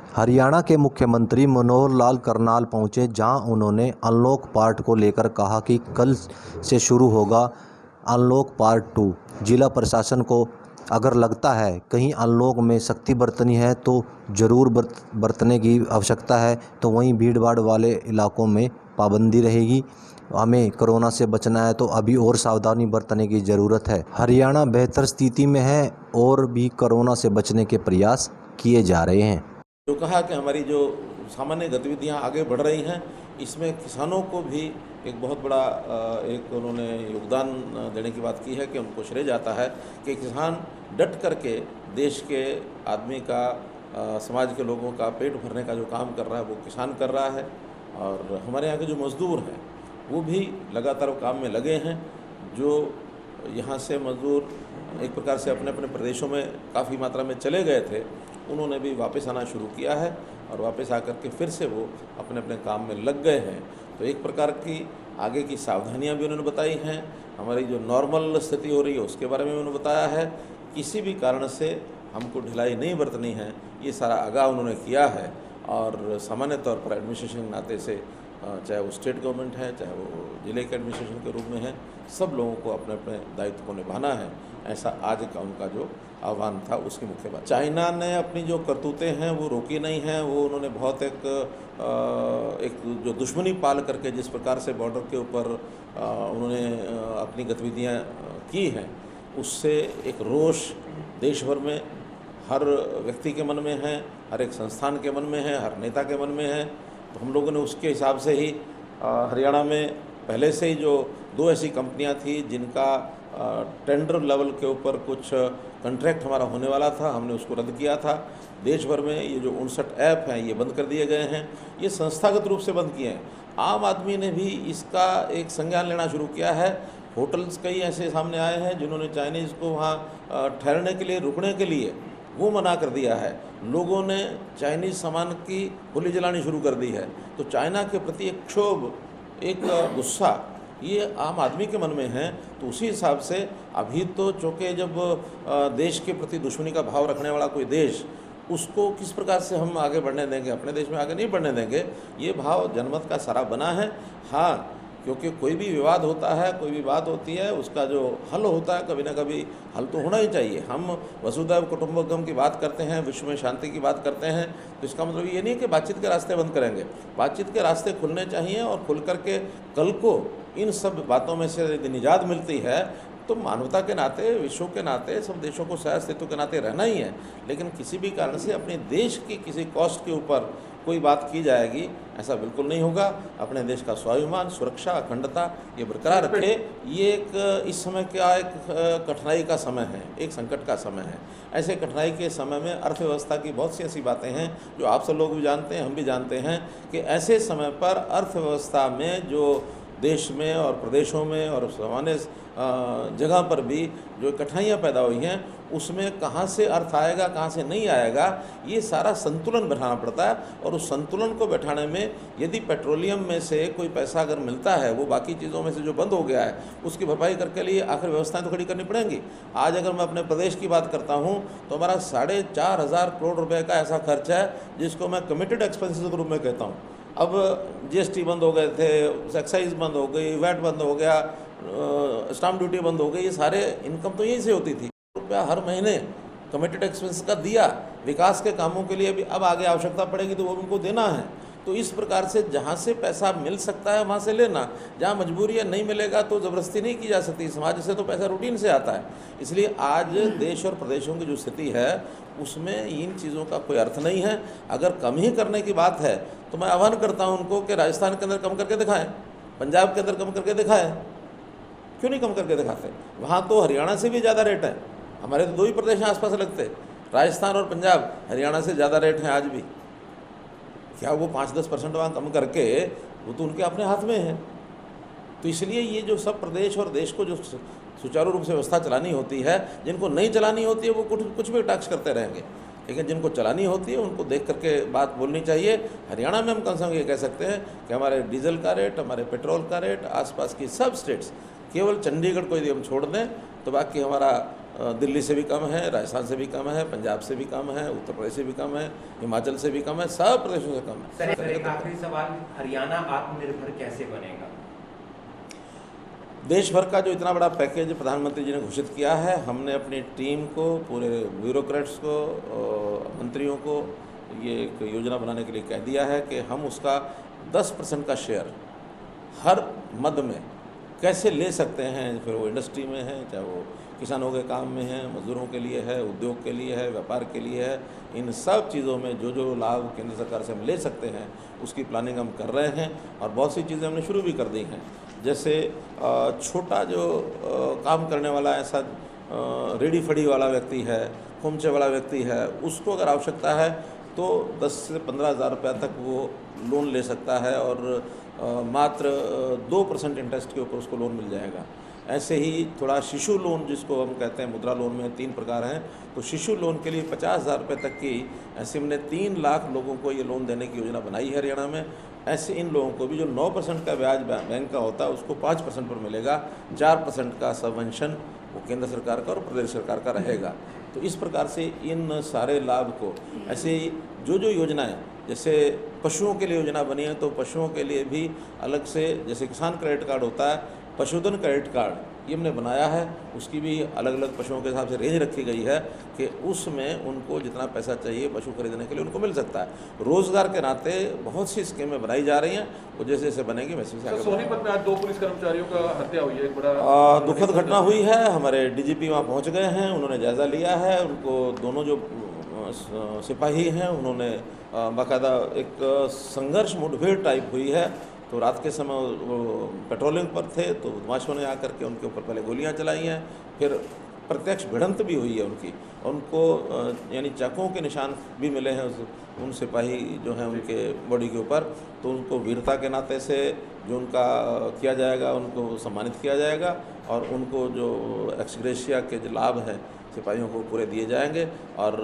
हरियाणा के मुख्यमंत्री मनोहर लाल करनाल पहुंचे, जहां उन्होंने अनलॉक पार्ट को लेकर कहा कि कल से शुरू होगा अनलॉक पार्ट 2। जिला प्रशासन को अगर लगता है कहीं अनलॉक में सख्ती बरतनी है तो ज़रूर बरतने की आवश्यकता है, तो वहीं भीड़ भाड़ वाले इलाकों में पाबंदी रहेगी। हमें कोरोना से बचना है तो अभी और सावधानी बरतने की ज़रूरत है। हरियाणा बेहतर स्थिति में है और भी कोरोना से बचने के प्रयास किए जा रहे हैं। जो कहा कि हमारी जो सामान्य गतिविधियां आगे बढ़ रही हैं, इसमें किसानों को भी एक बहुत बड़ा एक उन्होंने योगदान देने की बात की है कि उनको श्रेय जाता है कि किसान डट करके देश के आदमी का, समाज के लोगों का पेट भरने का जो काम कर रहा है वो किसान कर रहा है। और हमारे यहाँ के जो मज़दूर हैं वो भी लगातार काम में लगे हैं। जो यहाँ से मज़दूर एक प्रकार से अपने अपने प्रदेशों में काफ़ी मात्रा में चले गए थे, उन्होंने भी वापस आना शुरू किया है और वापस आकर के फिर से वो अपने अपने काम में लग गए हैं। तो एक प्रकार की आगे की सावधानियां भी उन्होंने बताई हैं। हमारी जो नॉर्मल स्थिति हो रही है उसके बारे में उन्होंने बताया है। किसी भी कारण से हमको ढिलाई नहीं बरतनी है, ये सारा आगाह उन्होंने किया है। और सामान्य तौर पर एडमिनिस्ट्रेशन के नाते से, चाहे वो स्टेट गवर्नमेंट है, चाहे वो जिले के एडमिनिस्ट्रेशन के रूप में है, सब लोगों को अपने अपने दायित्व को निभाना है। ऐसा आज का उनका जो आह्वान था उसकी मुख्य बात। चाइना ने अपनी जो करतूतें हैं वो रोकी नहीं हैं। वो उन्होंने बहुत एक जो दुश्मनी पाल करके जिस प्रकार से बॉर्डर के ऊपर उन्होंने अपनी गतिविधियां की हैं, उससे एक रोष देश भर में हर व्यक्ति के मन में है, हर एक संस्थान के मन में है, हर नेता के मन में है। तो हम लोगों ने उसके हिसाब से ही हरियाणा में पहले से ही जो 2 ऐसी कंपनियां थी जिनका टेंडर लेवल के ऊपर कुछ कॉन्ट्रैक्ट हमारा होने वाला था, हमने उसको रद्द किया था। देश भर में ये जो 59 ऐप हैं ये बंद कर दिए गए हैं। ये संस्थागत रूप से बंद किए हैं। आम आदमी ने भी इसका एक संज्ञान लेना शुरू किया है। होटल्स कई ऐसे सामने आए हैं जिन्होंने चाइनीज़ को वहाँ ठहरने के लिए, रुकने के लिए वो मना कर दिया है। लोगों ने चाइनीज़ सामान की होली जलानी शुरू कर दी है। तो चाइना के प्रति एक क्षोभ, एक गुस्सा ये आम आदमी के मन में है। तो उसी हिसाब से अभी तो चूँकि जब देश के प्रति दुश्मनी का भाव रखने वाला कोई देश, उसको किस प्रकार से हम आगे बढ़ने देंगे? अपने देश में आगे नहीं बढ़ने देंगे। ये भाव जनमत का सारा बना है। हाँ, क्योंकि कोई भी विवाद होता है, कोई भी बात होती है, उसका जो हल होता है कभी ना कभी हल तो होना ही चाहिए। हम वसुधैव कुटुंबकम की बात करते हैं, विश्व में शांति की बात करते हैं, तो इसका मतलब ये नहीं है कि बातचीत के रास्ते बंद करेंगे। बातचीत के रास्ते खुलने चाहिए और खुल करके कल को इन सब बातों में से यदि निजात मिलती है तो मानवता के नाते, विश्व के नाते, सब देशों को सह अस्तित्व के नाते रहना ही है। लेकिन किसी भी कारण से अपने देश की किसी कॉस्ट के ऊपर कोई बात की जाएगी, ऐसा बिल्कुल नहीं होगा। अपने देश का स्वाभिमान, सुरक्षा, अखंडता ये बरकरार रखे। ये एक इस समय का एक कठिनाई का समय है, एक संकट का समय है। ऐसे कठिनाई के समय में अर्थव्यवस्था की बहुत सी ऐसी बातें हैं जो आप सब लोग भी जानते हैं, हम भी जानते हैं कि ऐसे समय पर अर्थव्यवस्था में जो देश में और प्रदेशों में और सामान्य जगह पर भी जो कठिनाइयाँ पैदा हुई हैं, उसमें कहाँ से अर्थ आएगा, कहाँ से नहीं आएगा, ये सारा संतुलन बैठाना पड़ता है। और उस संतुलन को बैठाने में यदि पेट्रोलियम में से कोई पैसा अगर मिलता है, वो बाकी चीज़ों में से जो बंद हो गया है उसकी भरपाई करके लिए आखिर व्यवस्थाएं तो खड़ी करनी पड़ेंगी। आज अगर मैं अपने प्रदेश की बात करता हूँ तो हमारा 4,500 करोड़ रुपये का ऐसा खर्च है जिसको मैं कमिटेड एक्सपेंसेस के रूप में कहता हूँ। अब जीएसटी बंद हो गए थे, एक्साइज बंद हो गई, वैट बंद हो गया, स्टाम्प ड्यूटी बंद हो गई, ये सारे इनकम तो यहीं से होती थी। रुपया हर महीने कमिटेड एक्सपेंस का दिया विकास के कामों के लिए भी, अब आगे आवश्यकता पड़ेगी तो वो उनको देना है। तो इस प्रकार से जहाँ से पैसा मिल सकता है वहाँ से लेना, जहाँ मजबूरी है नहीं मिलेगा तो ज़बरदस्ती नहीं की जा सकती। समाज से तो पैसा रूटीन से आता है। इसलिए आज देश और प्रदेशों की जो स्थिति है उसमें इन चीज़ों का कोई अर्थ नहीं है। अगर कम ही करने की बात है तो मैं आह्वान करता हूँ उनको कि राजस्थान के अंदर कम करके दिखाएं, पंजाब के अंदर कम करके दिखाएं। क्यों नहीं कम करके दिखाते? वहाँ तो हरियाणा से भी ज़्यादा रेट है। हमारे तो 2 ही प्रदेश आसपास लगते, राजस्थान और पंजाब। हरियाणा से ज़्यादा रेट हैं आज भी। क्या वो 5-10% वहाँ कम करके, वो तो उनके अपने हाथ में है। तो इसलिए ये जो सब प्रदेश और देश को जो सुचारू रूप से व्यवस्था चलानी होती है, जिनको नहीं चलानी होती है वो कुछ भी टैक्स करते रहेंगे, लेकिन जिनको चलानी होती है उनको देख करके बात बोलनी चाहिए। हरियाणा में हम कम से कम ये कह सकते हैं कि हमारे डीजल का रेट, हमारे पेट्रोल का रेट, आसपास की सब स्टेट्स, केवल चंडीगढ़ को यदि हम छोड़ दें तो बाकी हमारा दिल्ली से भी कम है, राजस्थान से भी कम है, पंजाब से भी कम है, उत्तर प्रदेश से भी कम है, हिमाचल से भी कम है, सब प्रदेशों से कम है। सर एक आखिरी सवाल, हरियाणा आत्मनिर्भर कैसे बनेगा? देश भर का जो इतना बड़ा पैकेज प्रधानमंत्री जी ने घोषित किया है, हमने अपनी टीम को, पूरे ब्यूरोक्रेट्स को, मंत्रियों को ये एक योजना बनाने के लिए कह दिया है कि हम उसका 10% का शेयर हर मद में कैसे ले सकते हैं। फिर वो इंडस्ट्री में है, चाहे वो किसानों के काम में है, मजदूरों के लिए है, उद्योग के लिए है, व्यापार के लिए है, इन सब चीज़ों में जो जो लाभ केंद्र सरकार से हम ले सकते हैं उसकी प्लानिंग हम कर रहे हैं। और बहुत सी चीज़ें हमने शुरू भी कर दी हैं, जैसे छोटा जो काम करने वाला ऐसा रेडी फड़ी वाला व्यक्ति है, खोमचे वाला व्यक्ति है, उसको अगर आवश्यकता है तो 10 से 15 हज़ार रुपया तक वो लोन ले सकता है और मात्र 2% इंटरेस्ट के ऊपर उसको लोन मिल जाएगा। ऐसे ही थोड़ा शिशु लोन, जिसको हम कहते हैं, मुद्रा लोन में 3 प्रकार हैं, तो शिशु लोन के लिए 50,000 रुपये तक की, ऐसे हमने 3 लाख लोगों को ये लोन देने की योजना बनाई है हरियाणा में। ऐसे इन लोगों को भी जो 9% का ब्याज बैंक का होता है उसको 5% पर मिलेगा, 4% का सबवेंशन वो केंद्र सरकार का और प्रदेश सरकार का रहेगा। तो इस प्रकार से इन सारे लाभ को, ऐसे ही जो जो योजनाएं, जैसे पशुओं के लिए योजना बनी है तो पशुओं के लिए भी अलग से, जैसे किसान क्रेडिट कार्ड होता है, पशुधन क्रेडिट कार्ड ये हमने बनाया है, उसकी भी अलग अलग पशुओं के हिसाब से रेंज रखी गई है कि उसमें उनको जितना पैसा चाहिए पशु खरीदने के लिए उनको मिल सकता है। रोज़गार के नाते बहुत सी स्कीमें बनाई जा रही हैं, वो जैसे जैसे बनेंगी वैसे वैसे आगे सोनीपत में आज 2 पुलिस कर्मचारियों का हत्या हुई है, एक बड़ा दुखद घटना हुई है। हमारे डीजीपी वहाँ पहुँच गए हैं, उन्होंने जायज़ा लिया है। उनको दोनों जो सिपाही हैं उन्होंने बाकायदा एक संघर्ष मुठभेड़ टाइप हुई है, तो रात के समय वो पेट्रोलिंग पर थे तो बदमाशों ने आकर के उनके ऊपर पहले गोलियां चलाई हैं, फिर प्रत्यक्ष भिड़ंत भी हुई है उनकी, उनको यानी चाकुओं के निशान भी मिले हैं उन सिपाही जो हैं उनके बॉडी के ऊपर। तो उनको वीरता के नाते से जो उनका किया जाएगा, उनको सम्मानित किया जाएगा और उनको जो एक्स ग्रेशिया के जो लाभ हैं सिपाहियों को पूरे दिए जाएंगे। और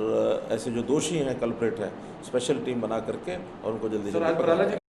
ऐसे जो दोषी हैं, कल्प्रेट है, स्पेशल टीम बना करके और उनको जल्दी